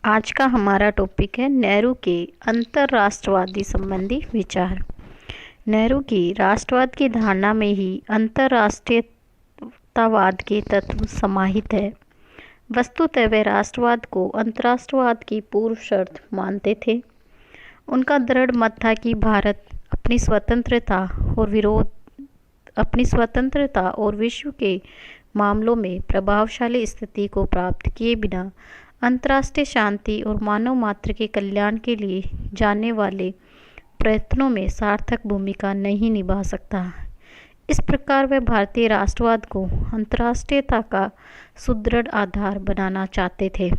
आज का हमारा टॉपिक है नेहरू के अंतर्राष्ट्रवादी संबंधी विचार। नेहरू की राष्ट्रवाद की धारणा में ही अंतर्राष्ट्रीयतावाद के तत्व समाहित है। वस्तुतः वे राष्ट्रवाद को अंतर्राष्ट्रवाद की पूर्व शर्त मानते थे। उनका दृढ़ मत था कि भारत अपनी स्वतंत्रता और विश्व के मामलों में प्रभावशाली स्थिति को प्राप्त किए बिना अंतर्राष्ट्रीय शांति और मानव मात्र के कल्याण के लिए जाने वाले प्रयत्नों में सार्थक भूमिका नहीं निभा सकता। इस प्रकार वे भारतीय राष्ट्रवाद को अंतर्राष्ट्रीयता का सुदृढ़ आधार बनाना चाहते थे।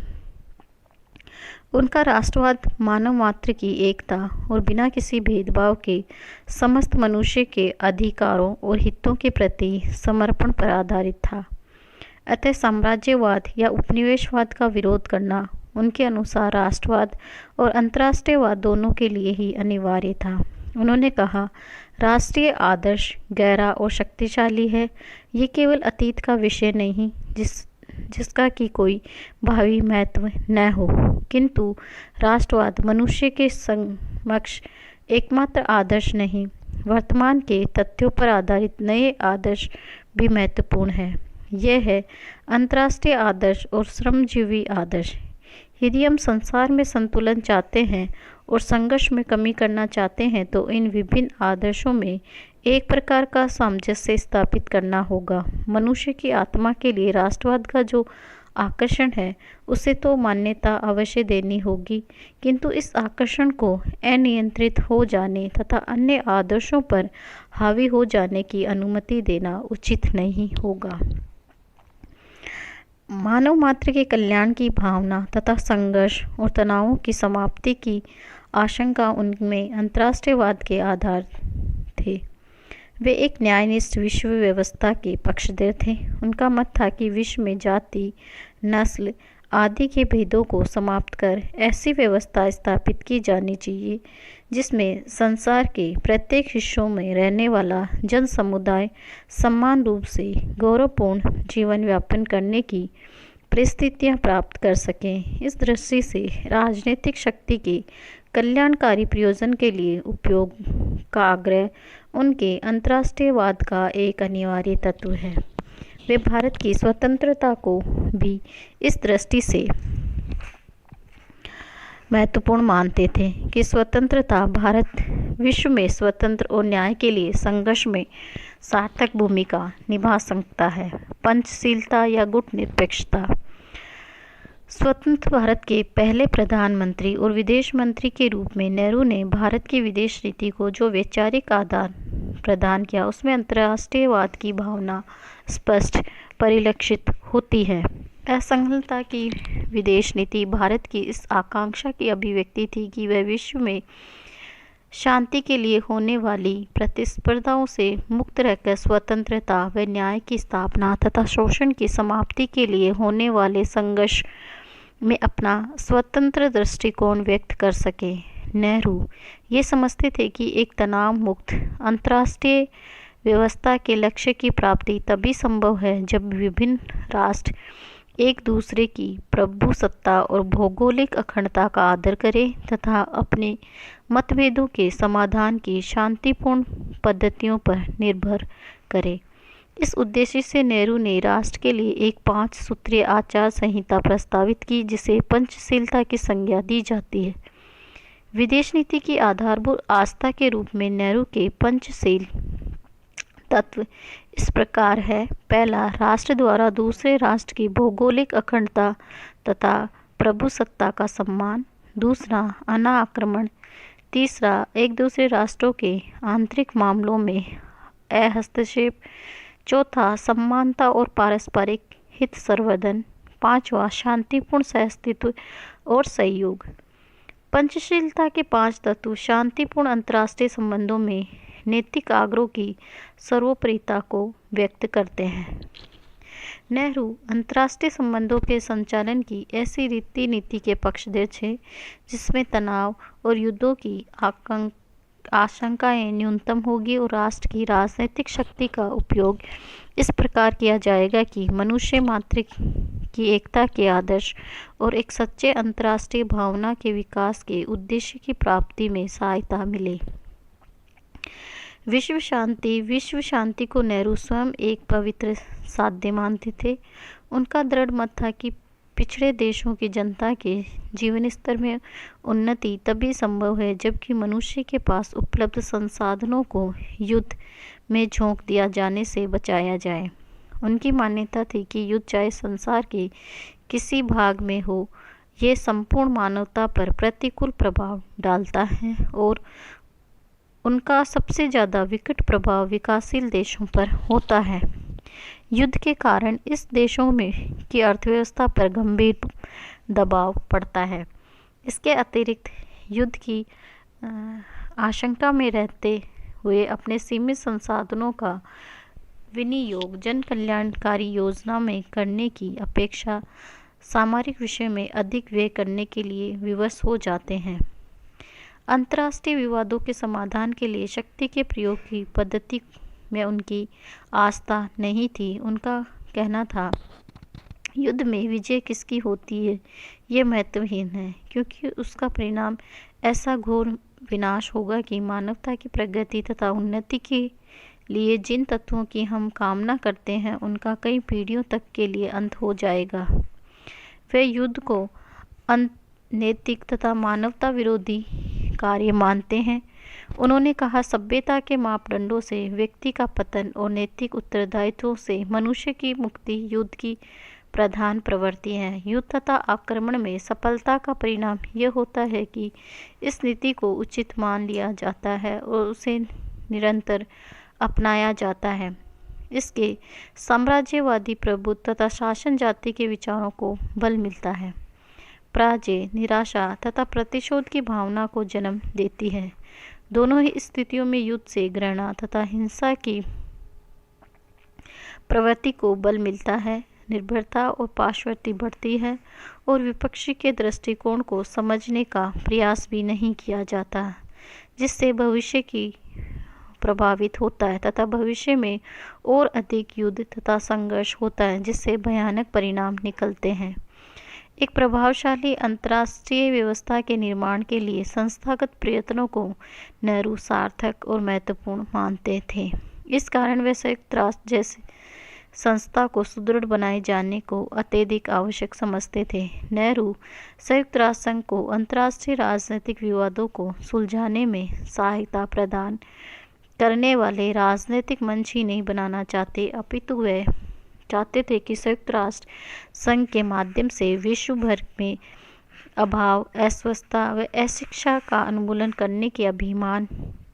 उनका राष्ट्रवाद मानव मात्र की एकता और बिना किसी भेदभाव के समस्त मनुष्य के अधिकारों और हितों के प्रति समर्पण पर आधारित था। अतः साम्राज्यवाद या उपनिवेशवाद का विरोध करना उनके अनुसार राष्ट्रवाद और अंतर्राष्ट्रीयवाद दोनों के लिए ही अनिवार्य था। उन्होंने कहा, राष्ट्रीय आदर्श गहरा और शक्तिशाली है। ये केवल अतीत का विषय नहीं जिसका कि कोई भावी महत्व न हो, किंतु राष्ट्रवाद मनुष्य के समक्ष एकमात्र आदर्श नहीं, वर्तमान के तथ्यों पर आधारित नए आदर्श भी महत्वपूर्ण है। यह है अंतर्राष्ट्रीय आदर्श और श्रमजीवी आदर्श। यदि हम संसार में संतुलन चाहते हैं और संघर्ष में कमी करना चाहते हैं तो इन विभिन्न आदर्शों में एक प्रकार का सामंजस्य स्थापित करना होगा। मनुष्य की आत्मा के लिए राष्ट्रवाद का जो आकर्षण है उसे तो मान्यता अवश्य देनी होगी, किंतु इस आकर्षण को अनियंत्रित हो जाने तथा अन्य आदर्शों पर हावी हो जाने की अनुमति देना उचित नहीं होगा। मानव मात्र के कल्याण की भावना तथा संघर्ष और तनावों की समाप्ति की आशंका उनमें अंतर्राष्ट्रीयवाद के आधार थे। वे एक न्यायनिष्ठ विश्व व्यवस्था के पक्षधर थे। उनका मत था कि विश्व में जाति, नस्ल आदि के भेदों को समाप्त कर ऐसी व्यवस्था स्थापित की जानी चाहिए जिसमें संसार के प्रत्येक हिस्सों में रहने वाला जन समुदाय समान रूप से गौरवपूर्ण जीवन यापन करने की परिस्थितियां प्राप्त कर सकें। इस दृष्टि से राजनीतिक शक्ति के कल्याणकारी प्रयोजन के लिए उपयोग का आग्रह उनके अंतर्राष्ट्रीयवाद का एक अनिवार्य तत्व है। वे भारत की स्वतंत्रता को भी इस दृष्टि से महत्वपूर्ण मानते थे कि स्वतंत्रता भारत विश्व में स्वतंत्र और न्याय के लिए संघर्ष में सार्थक भूमिका निभा सकता है। पंचशीलता या गुट निरपेक्षता। स्वतंत्र भारत के पहले प्रधानमंत्री और विदेश मंत्री के रूप में नेहरू ने भारत की विदेश नीति को जो वैचारिक आधार प्रदान किया उसमें अंतर्राष्ट्रीयवाद की भावना स्पष्ट परिलक्षित होती है। असंलग्नता की विदेश नीति भारत की इस आकांक्षा की अभिव्यक्ति थी कि वह विश्व में शांति के लिए होने वाली प्रतिस्पर्धाओं से मुक्त रहकर स्वतंत्रता व न्याय की स्थापना तथा शोषण की समाप्ति के लिए होने वाले संघर्ष में अपना स्वतंत्र दृष्टिकोण व्यक्त कर सके। नेहरू ये समझते थे कि एक तनाव मुक्त अंतर्राष्ट्रीय व्यवस्था के लक्ष्य की प्राप्ति तभी संभव है जब विभिन्न राष्ट्र एक दूसरे की प्रभुसत्ता और भौगोलिक अखंडता का आदर करें तथा अपने मतभेदों के समाधान की शांतिपूर्ण पद्धतियों पर निर्भर करें। इस उद्देश्य से नेहरू ने राष्ट्र के लिए एक 5 सूत्रीय आचार संहिता प्रस्तावित की जिसे पंचशीलता की संज्ञा दी जाती है। विदेश नीति की आधारभूत आस्था के रूप में नेहरू के पंचशील तत्व इस प्रकार है। पहला, राष्ट्र द्वारा दूसरे राष्ट्र की भौगोलिक अखंडता तथा प्रभुसत्ता का सम्मान। दूसरा, अनाक्रमण। तीसरा, एक दूसरे राष्ट्रों के आंतरिक मामलों में हस्तक्षेप। चौथा, समानता और पारस्परिक हित संवर्धन। पांचवा, शांतिपूर्ण सहअस्तित्व और सहयोग। पंचशीलता के 5 तत्व शांतिपूर्ण अंतर्राष्ट्रीय संबंधों में नैतिक आग्रह की सर्वोपरिता को व्यक्त करते हैं। नेहरू अंतर्राष्ट्रीय संबंधों के संचालन की ऐसी रीति नीति के पक्षधर थे जिसमें तनाव और युद्धों की आशंकाएं न्यूनतम होगी और राष्ट्र की राजनीतिक शक्ति का उपयोग इस प्रकार किया जाएगा कि मनुष्य मात्र की एकता के आदर्श और एक सच्चे अंतर्राष्ट्रीय भावना के विकास के उद्देश्य की प्राप्ति में सहायता मिले। विश्व शांति को नेहरू स्वयं एक पवित्र साध्य मानते थे। उनका दृढ़ मत था कि पिछड़े देशों की जनता के जीवन स्तर में उन्नति तभी संभव है जबकि मनुष्य के पास उपलब्ध संसाधनों को युद्ध में झोंक दिया जाने से बचाया जाए। उनकी मान्यता थी कि युद्ध चाहे संसार के किसी भाग में हो, ये संपूर्ण मानवता पर प्रतिकूल प्रभाव डालता है और उनका सबसे ज़्यादा विकट प्रभाव विकासशील देशों पर होता है। युद्ध के कारण इस देशों में की अर्थव्यवस्था पर गंभीर दबाव पड़ता है। इसके अतिरिक्त युद्ध की आशंका में रहते हुए अपने सीमित संसाधनों का विनियोग जन कल्याणकारी योजना में करने की अपेक्षा सामरिक विषय में अधिक व्यय करने के लिए विवश हो जाते हैं। अंतर्राष्ट्रीय विवादों के समाधान के लिए शक्ति के प्रयोग की पद्धति में उनकी आस्था नहीं थी। उनका कहना था, युद्ध में विजय किसकी होती है ये महत्वहीन है, क्योंकि उसका परिणाम ऐसा घोर विनाश होगा कि मानवता की प्रगति तथा उन्नति के लिए जिन तत्वों की हम कामना करते हैं उनका कई पीढ़ियों तक के लिए अंत हो जाएगा। वे युद्ध को अनैतिक तथा मानवता विरोधी कार्य मानते हैं। उन्होंने कहा, सभ्यता के मापदंडों से व्यक्ति का पतन और नैतिक उत्तरदायित्वों से मनुष्य की मुक्ति युद्ध की प्रधान प्रवृत्ति है। युद्ध तथा आक्रमण में सफलता का परिणाम यह होता है कि इस नीति को उचित मान लिया जाता है और उसे निरंतर अपनाया जाता है। इसके साम्राज्यवादी प्रभुत्व तथा शासन जाति के विचारों को बल मिलता है। पराजय, निराशा तथा प्रतिशोध की भावना को जन्म देती है। दोनों ही स्थितियों में युद्ध से घृणा तथा हिंसा की प्रवृत्ति को बल मिलता है। निर्भरता और पार्श्ववर्ती बढ़ती है और विपक्षी के दृष्टिकोण को समझने का प्रयास भी नहीं किया जाता, जिससे भविष्य की प्रभावित होता है तथा भविष्य में और अधिक युद्ध तथा संघर्ष होता है, जिससे भयानक परिणाम निकलते हैं। एक प्रभावशाली अंतर्राष्ट्रीय व्यवस्था के निर्माण के लिए संस्थागत प्रयत्नों को नेहरू सार्थक और महत्वपूर्ण मानते थे। इस कारण वे संयुक्त राष्ट्र जैसे संस्था को सुदृढ़ बनाए जाने को अत्यधिक आवश्यक समझते थे। नेहरू संयुक्त राष्ट्र संघ को अंतर्राष्ट्रीय राजनीतिक विवादों को सुलझाने में सहायता प्रदान करने वाले राजनीतिक मंच ही नहीं बनाना चाहते, अपितु वे चाहते थे कि संयुक्त राष्ट्र संघ के माध्यम से विश्व भर में अभाव, अस्वस्थता व अशिक्षा का उन्मूलन करने के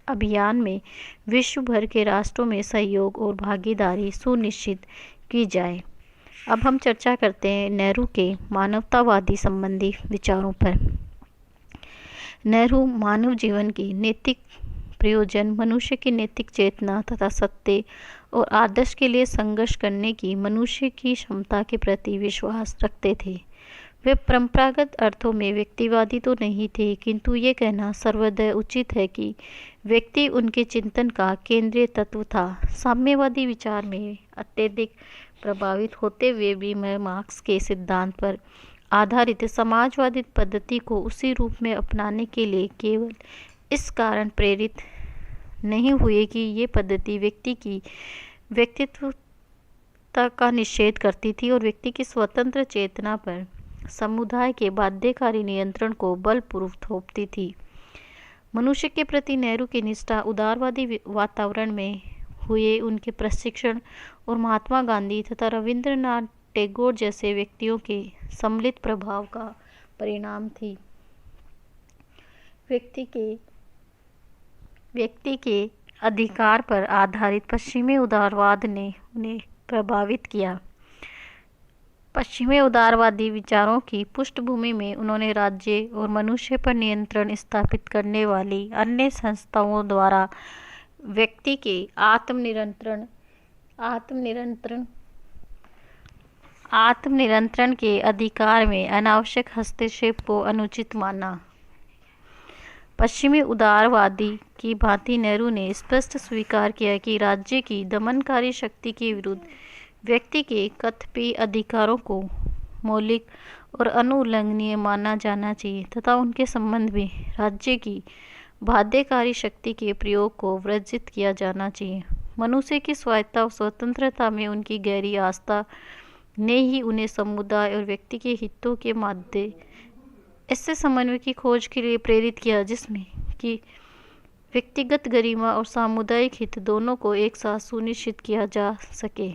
अभियान में विश्व भर के राष्ट्रों में सहयोग और भागीदारी सुनिश्चित की जाए। अब हम चर्चा करते हैं नेहरू के मानवतावादी संबंधी विचारों पर। नेहरू मानव जीवन की नैतिक प्रयोजन, मनुष्य की नैतिक चेतना तथा सत्य और आदर्श के लिए संघर्ष करने की मनुष्य की क्षमता के प्रति विश्वास रखते थे। वे परंपरागत अर्थों में व्यक्तिवादी तो नहीं थे, किंतु ये कहना सर्वदा उचित है कि व्यक्ति उनके चिंतन का केंद्रीय तत्व था। साम्यवादी विचार में अत्यधिक प्रभावित होते हुए भी मार्क्स के सिद्धांत पर आधारित समाजवादी पद्धति को उसी रूप में अपनाने के लिए केवल इस कारण प्रेरित नहीं हुए कि ये पद्धति व्यक्ति की व्यक्तित्वता का निषेध करती थी और व्यक्ति की स्वतंत्र चेतना पर समुदाय के बाध्यकारी नियंत्रण को बलपूर्वक थोपती थी। मनुष्य के प्रति नेहरू की निष्ठा उदारवादी वातावरण में हुए उनके प्रशिक्षण और महात्मा गांधी तथा रविंद्रनाथ टैगोर जैसे व्यक्तियों के सम्मिलित प्रभाव का परिणाम थी। व्यक्ति के अधिकार पर आधारित पश्चिमी उदारवाद ने उन्हें प्रभावित किया। पश्चिमी उदारवादी विचारों की पृष्ठभूमि में उन्होंने राज्य और मनुष्य पर नियंत्रण स्थापित करने वाली अन्य संस्थाओं द्वारा व्यक्ति के आत्मनियंत्रण के अधिकार में अनावश्यक हस्तक्षेप को अनुचित माना। पश्चिमी उदारवादी की भांति नेहरू ने स्पष्ट स्वीकार किया कि राज्य की दमनकारी शक्ति के विरुद्ध व्यक्ति के कतिपय अधिकारों को मौलिक और अनुल्लंघनीय माना जाना चाहिए तथा उनके संबंध में राज्य की बाध्यकारी शक्ति के प्रयोग को वर्जित किया जाना चाहिए। मनुष्य की स्वायत्तता और स्वतंत्रता में उनकी गहरी आस्था ने ही उन्हें समुदाय और व्यक्ति के हितों के माध्यम ऐसे समन्वय की खोज के लिए प्रेरित किया जिसमें कि व्यक्तिगत गरिमा और सामुदायिक हित दोनों को एक साथ सुनिश्चित किया जा सके।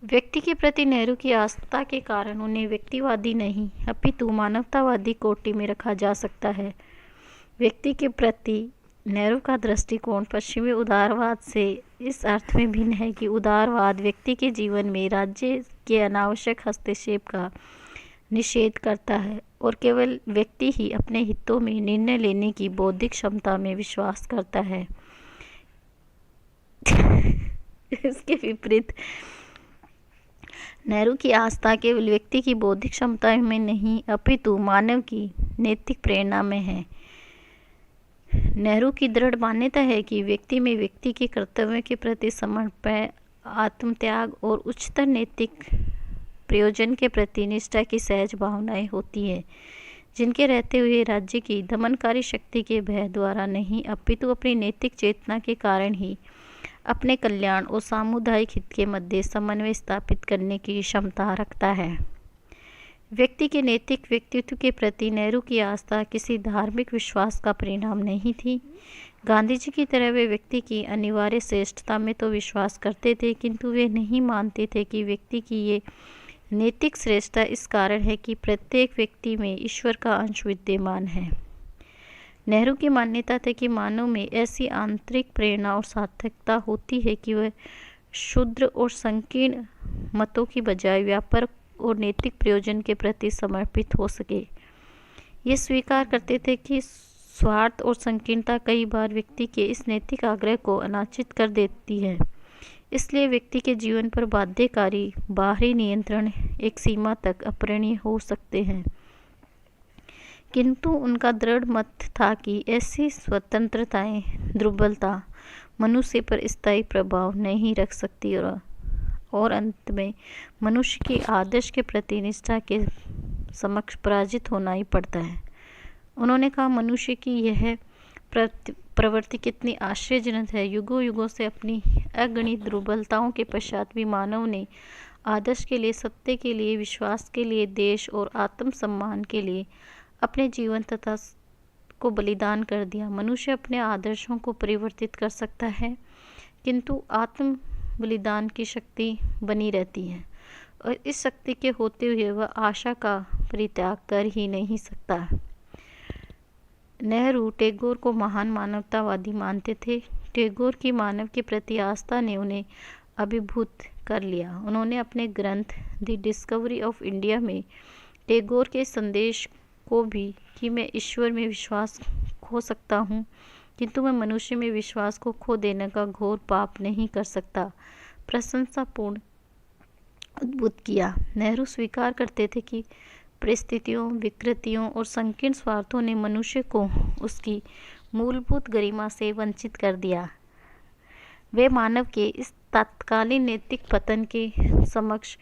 व्यक्ति के प्रति नेहरू की आस्था के कारण उन्हें व्यक्तिवादी नहीं अपितु मानवतावादी कोटि में रखा जा सकता है। व्यक्ति के प्रति नेहरू का दृष्टिकोण पश्चिमी उदारवाद से इस अर्थ में भिन्न है कि उदारवाद व्यक्ति के जीवन में राज्य के अनावश्यक हस्तक्षेप का निषेध करता है और केवल व्यक्ति ही अपने हितों में निर्णय लेने की बौद्धिक क्षमता में विश्वास करता है। इसके विपरीत नेहरू की आस्था केवल व्यक्ति की बौद्धिक क्षमता में नहीं अपितु मानव की नैतिक प्रेरणा में है। नेहरू की दृढ़ मान्यता है कि व्यक्ति में व्यक्ति के कर्तव्य के प्रति समर्पण, आत्मत्याग और उच्चतर नैतिक प्रयोजन के प्रति निष्ठा की सहज भावनाएं होती है, जिनके रहते हुए राज्य की दमनकारी शक्ति के भय द्वारा नहीं अपितु अपनी नैतिक चेतना के कारण ही अपने कल्याण और सामुदायिक हित के मध्य समन्वय स्थापित करने की क्षमता रखता है। व्यक्ति के नैतिक व्यक्तित्व के प्रति नेहरू की आस्था किसी धार्मिक विश्वास का परिणाम नहीं थी। गांधी जी की तरह वे व्यक्ति की अनिवार्य श्रेष्ठता में तो विश्वास करते थे, किंतु वे नहीं मानते थे कि व्यक्ति की ये नैतिक श्रेष्ठता इस कारण है कि प्रत्येक व्यक्ति में ईश्वर का अंश विद्यमान है। नेहरू की मान्यता थी कि मानव में ऐसी आंतरिक प्रेरणा और सार्थकता होती है कि वह क्षुद्र और संकीर्ण मतों की बजाय व्यापक और नैतिक प्रयोजन के प्रति समर्पित हो सके। ये स्वीकार करते थे कि स्वार्थ और संकीर्णता कई बार व्यक्ति के इस नैतिक आग्रह को अनाचित कर देती है, इसलिए व्यक्ति के जीवन पर बाध्यकारी बाहरी नियंत्रण एक सीमा तक अपरिहार्य हो सकते हैं। किंतु उनका दृढ़ मत था कि ऐसी स्वतंत्रताएं दुर्बलता मनुष्य पर स्थायी प्रभाव नहीं रख सकती और अंत में मनुष्य की आदर्श के प्रति निष्ठा के समक्ष पराजित होना ही पड़ता है। उन्होंने कहा, मनुष्य की यह प्रवृत्ति कितनी आश्चर्यजनक है। युगों युगों से अपनी अगणित दुर्बलताओं के पश्चात भी मानव ने आदर्श के लिए, सत्य के लिए, विश्वास के लिए, देश और आत्मसम्मान के लिए अपने जीवन तथा को बलिदान कर दिया। मनुष्य अपने आदर्शों को परिवर्तित कर सकता है, किंतु आत्म बलिदान की शक्ति बनी रहती है और इस शक्ति के होते हुए वह आशा का परित्याग कर ही नहीं सकता। नेहरू टैगोर को महान मानवतावादी मानते थे। टैगोर की मानव के प्रति आस्था ने उन्हें अभिभूत कर लिया। उन्होंने अपने ग्रंथ द डिस्कवरी ऑफ इंडिया में टैगोर के संदेश को भी कि मैं ईश्वर में विश्वास खो सकता हूँ, किंतु मैं मनुष्य में विश्वास को खो देने का घोर पाप नहीं कर सकता, प्रशंसापूर्ण उद्बुद्ध किया। नेहरू स्वीकार करते थे कि परिस्थितियों, विकृतियों और संकीर्ण स्वार्थों ने मनुष्य को उसकी मूलभूत गरिमा से वंचित कर दिया। वे मानव के इस तत्कालीन नैतिक पतन के समक्ष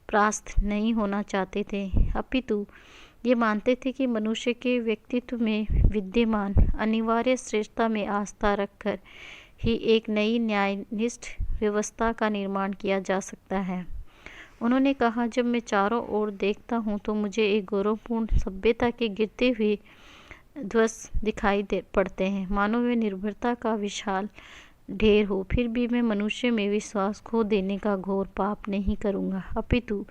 परास्त नहीं होना चाहते थे, अपितु ये मानते थे कि मनुष्य के व्यक्तित्व में विद्यमान अनिवार्य श्रेष्ठता में आस्था रखकर ही एक नई न्यायनिष्ठ व्यवस्था का निर्माण किया जा सकता है। उन्होंने कहा, जब मैं चारों ओर देखता हूँ तो मुझे एक गौरवपूर्ण सभ्यता के गिरते हुए ध्वस्त दिखाई पड़ते हैं, मानो वे निर्भरता का विशाल ढेर हो। फिर भी मैं मनुष्य में विश्वास खो देने का घोर पाप नहीं करूँगा, अपितु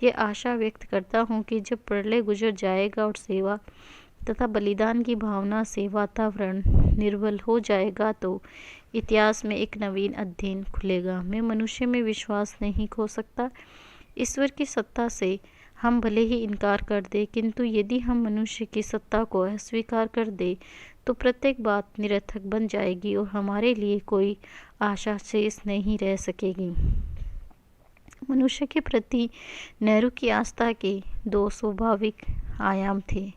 ये आशा व्यक्त करता हूँ कि जब प्रलय गुजर जाएगा और सेवा तथा बलिदान की भावना से वातावरण निर्बल हो जाएगा तो इतिहास में एक नवीन अध्याय खुलेगा। मैं मनुष्य में विश्वास नहीं खो सकता। ईश्वर की सत्ता से हम भले ही इनकार कर दे, किंतु यदि हम मनुष्य की सत्ता को अस्वीकार कर दे तो प्रत्येक बात निरर्थक बन जाएगी और हमारे लिए कोई आशा शेष नहीं रह सकेगी। मनुष्य के प्रति नेहरू की आस्था के दो स्वाभाविक आयाम थे।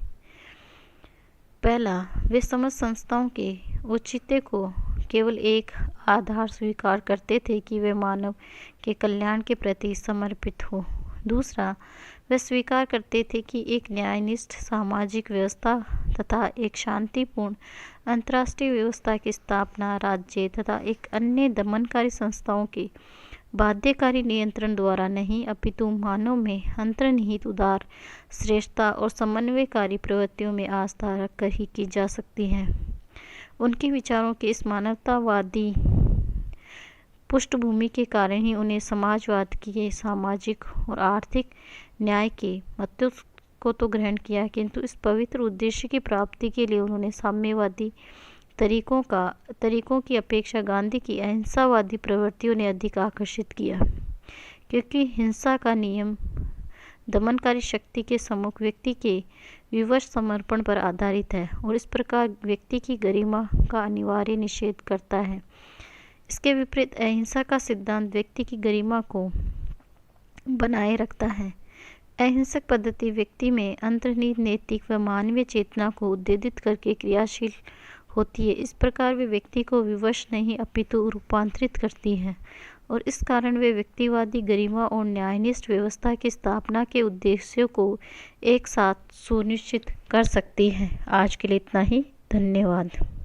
पहला, वे समस्त संस्थाओं के औचित्य को केवल एक आधार स्वीकार करते थे कि वे मानव के कल्याण के प्रति समर्पित हो। दूसरा, वे स्वीकार करते थे कि एक न्यायनिष्ठ सामाजिक व्यवस्था तथा एक शांतिपूर्ण अंतर्राष्ट्रीय व्यवस्था की स्थापना राज्य तथा एक अन्य दमनकारी संस्थाओं के बाध्यकारी नियंत्रण द्वारा नहीं, अपितु मानव में अंतर्निहित उदार श्रेष्ठता और समन्वयकारी प्रवृत्तियों में आस्था रखकर ही की जा सकती है। उनके विचारों के इस मानवतावादी पृष्ठभूमि के कारण ही उन्हें समाजवाद के सामाजिक और आर्थिक न्याय के मतों को तो ग्रहण किया, किंतु इस पवित्र उद्देश्य की प्राप्ति के लिए उन्होंने साम्यवादी तरीकों की अपेक्षा गांधी की अहिंसावादी प्रवृत्तियों ने अधिक आकर्षित किया, क्योंकि हिंसा का नियम दमनकारी शक्ति के सम्मुख व्यक्ति के विवश समर्पण पर आधारित है और इस प्रकार व्यक्ति की गरिमा का अनिवार्य निषेध करता है। इसके विपरीत अहिंसा का सिद्धांत व्यक्ति की गरिमा को बनाए रखता है। अहिंसक पद्धति व्यक्ति में अंतर्निहित नैतिक व मानवीय चेतना को उद्दीपित करके क्रियाशील होती है। इस प्रकार वे व्यक्ति को विवश नहीं अपितु रूपांतरित करती है और इस कारण वे व्यक्तिवादी गरिमा और न्यायनिष्ठ व्यवस्था की स्थापना के उद्देश्यों को एक साथ सुनिश्चित कर सकती है। आज के लिए इतना ही। धन्यवाद।